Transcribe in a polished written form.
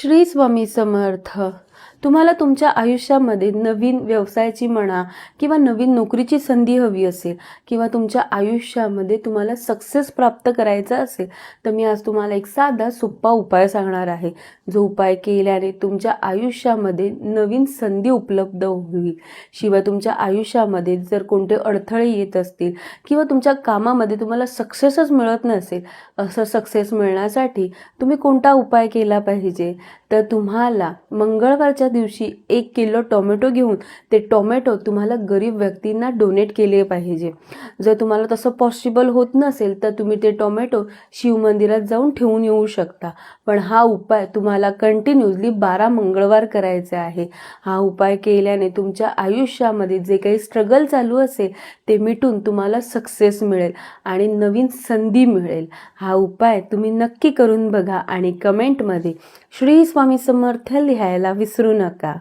श्री स्वामी समर्थ. तुम्हाला तुमच्या आयुष्यामध्ये नवीन व्यवसायाची म्हणा किंवा नवीन नोकरीची संधी हवी असेल किंवा तुमच्या आयुष्यामध्ये तुम्हाला सक्सेस प्राप्त करायचा असेल तर मी आज तुम्हाला एक साधा सोपा उपाय सांगणार आहे. जो उपाय केल्याने तुमच्या आयुष्यामध्ये नवीन संधी उपलब्ध होईल. शिवाय तुमच्या आयुष्यामध्ये जर कोणते अडथळे येत असतील किंवा तुमच्या कामामध्ये तुम्हाला सक्सेसच मिळत नसेल, असं सक्सेस मिळण्यासाठी तुम्ही कोणता उपाय केला पाहिजे, तर तुम्हाला मंगळवारच्या दिवशी 1 किलो टोमॅटो घेऊन ते टोमॅटो तुम्हाला गरीब व्यक्तींना डोनेट केले पाहिजे. जर तुम्हाला तसं पॉसिबल होत नसेल तर तुम्ही ते टोमॅटो शिवमंदिरात जाऊन ठेवून येऊ शकता. पण हा उपाय तुम्हाला कंटिन्यूअसली 12 मंगळवार करायचा आहे. हा उपाय केल्याने तुमच्या आयुष्यामध्ये जे काही स्ट्रगल चालू असेल ते मिटून तुम्हाला सक्सेस मिळेल आणि नवीन संधी मिळेल. हा उपाय तुम्ही नक्की करून बघा आणि कमेंटमध्ये श्री स्वामी समर्थ लिहायला विसरू नका.